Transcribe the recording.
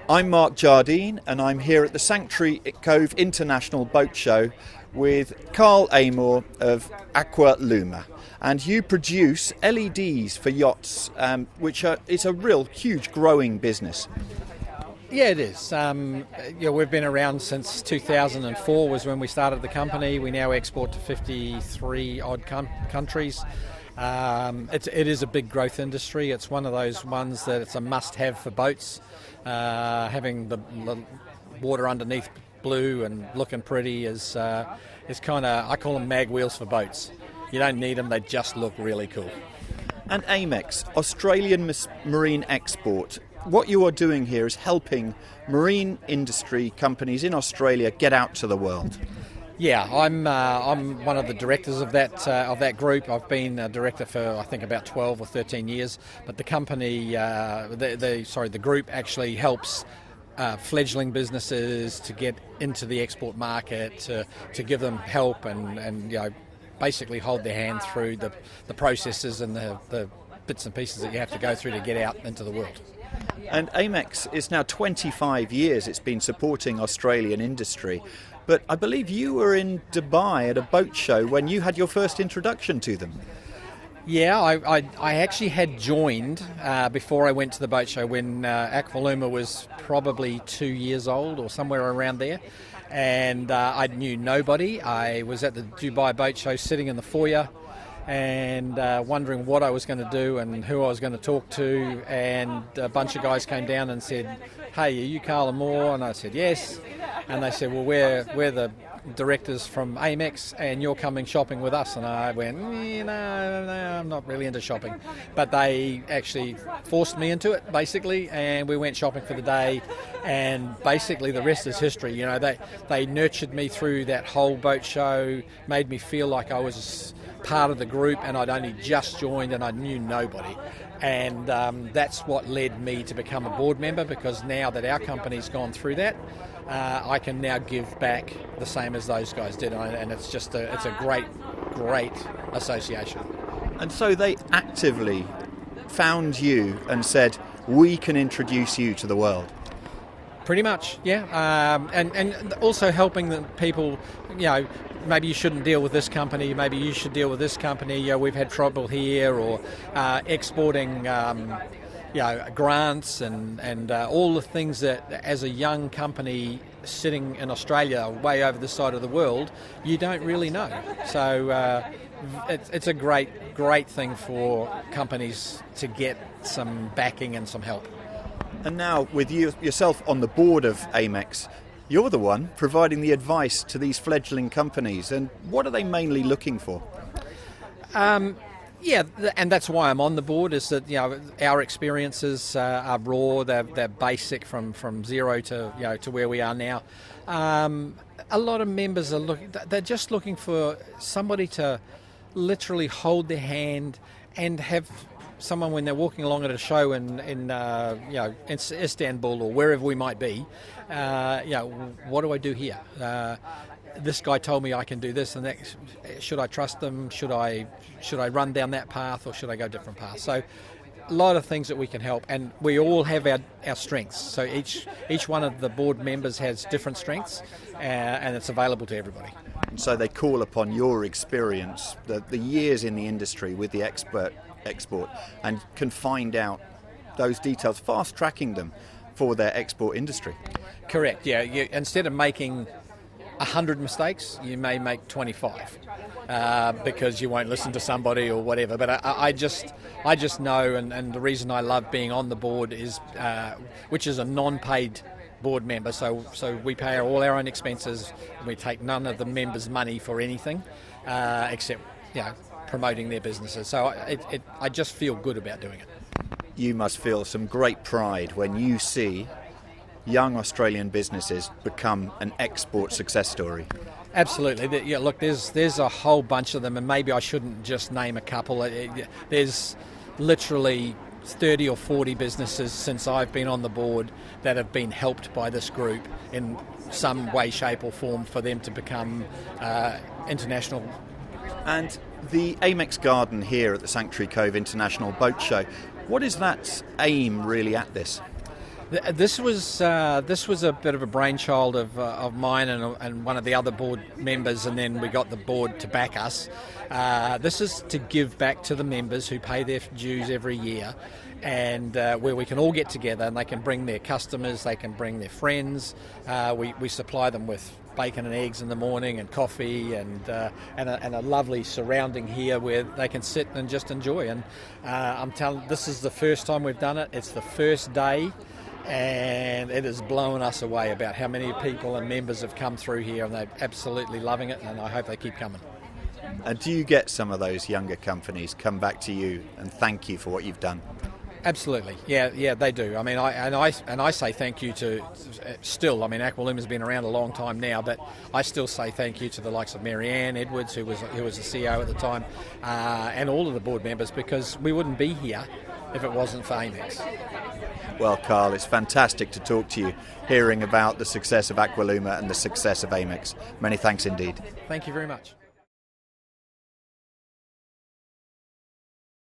I'm Mark Jardine and I'm here at the Sanctuary Cove International Boat Show with Carl Amor of Aqua Luma. And you produce LEDs for yachts, it's a real huge growing business. Yeah, it is. We've been around since 2004 was when we started the company. We now export to 53 odd countries. It is a big growth industry. It's one of those ones that it's a must-have for boats. Having the water underneath blue and looking pretty is kind of, I call them mag wheels for boats. You don't need them, they just look really cool. And AIMEX, Australian Marine Export. What you are doing here is helping marine industry companies in Australia get out to the world. Yeah, I'm one of the directors of that group. I've been a director for I think about 12 or 13 years. But the company, the group actually helps fledgling businesses to get into the export market, to give them help and basically hold their hand through the processes and the bits and pieces that you have to go through to get out into the world. And AIMEX is now 25 years it's been supporting Australian industry. But I believe you were in Dubai at a boat show when you had your first introduction to them. Yeah, I actually had joined before I went to the boat show when Aqua Luma was probably 2 years old or somewhere around there. And I knew nobody. I was at the Dubai boat show sitting in the foyer and wondering what I was going to do and who I was going to talk to. And a bunch of guys came down and said, "Hey, are you Carl Amor?" And I said, "Yes." And they said, "Well, we're the directors from AIMEX and you're coming shopping with us." And I went, no, I'm not really into shopping. But they actually forced me into it, basically, and we went shopping for the day. And basically the rest is history. You know, they nurtured me through that whole boat show, made me feel like I was part of the group and I'd only just joined and I knew nobody. And that's what led me to become a board member, because now that our company's gone through that, I can now give back the same as those guys did, and it's a great association. And so they actively found you and said, "We can introduce you to the world." Pretty much, yeah. And also helping the people, maybe you shouldn't deal with this company, maybe you should deal with this company. We've had trouble here, or exporting grants and all the things that as a young company sitting in Australia way over the side of the world, you don't really know. So it's a great thing for companies to get some backing and some help. And now with yourself on the board of AIMEX, you're the one providing the advice to these fledgling companies. And what are they mainly looking for? Yeah, and that's why I'm on the board, is that our experiences are raw, they're basic from zero to where we are now. A lot of members they're just looking for somebody to literally hold their hand and have someone, when they're walking along at a show in Istanbul or wherever we might be, what do I do here? This guy told me I can do this and that. Should I trust them? Should I run down that path, or should I go a different path? So a lot of things that we can help, and we all have our strengths. So each one of the board members has different strengths, and it's available to everybody. So they call upon your experience, the years in the industry with the export, and can find out those details, fast tracking them for their export industry. Correct, yeah. Instead of making 100 mistakes, you may make 25 because you won't listen to somebody or whatever. But I just know, and the reason I love being on the board is, which is a non-paid board member, so we pay all our own expenses. We take none of the members' money for anything except promoting their businesses. So I just feel good about doing it. You must feel some great pride when you see young Australian businesses become an export success story. Absolutely. Yeah, look, there's a whole bunch of them, and maybe I shouldn't just name a couple. There's literally 30 or 40 businesses since I've been on the board that have been helped by this group in some way, shape or form for them to become international. And the AIMEX garden here at the Sanctuary Cove International Boat Show, what is that aim really at this? This was a bit of a brainchild of mine and one of the other board members, and then we got the board to back us. This is to give back to the members who pay their dues every year, and where we can all get together and they can bring their customers, they can bring their friends. We supply them with bacon and eggs in the morning and coffee and a lovely surrounding here where they can sit and just enjoy. And I'm telling, this is the first time we've done it. It's the first day. And it has blown us away about how many people and members have come through here, and they're absolutely loving it, and I hope they keep coming. And do you get some of those younger companies come back to you and thank you for what you've done? Absolutely, yeah, they do. I mean, I say thank you to still. I mean, Aqualuma's been around a long time now, but I still say thank you to the likes of Marianne Edwards, who was the CEO at the time, and all of the board members, because we wouldn't be here if it wasn't for AIMEX. Well, Carl, it's fantastic to talk to you, hearing about the success of Aqualuma and the success of AIMEX. Many thanks indeed. Thank you very much.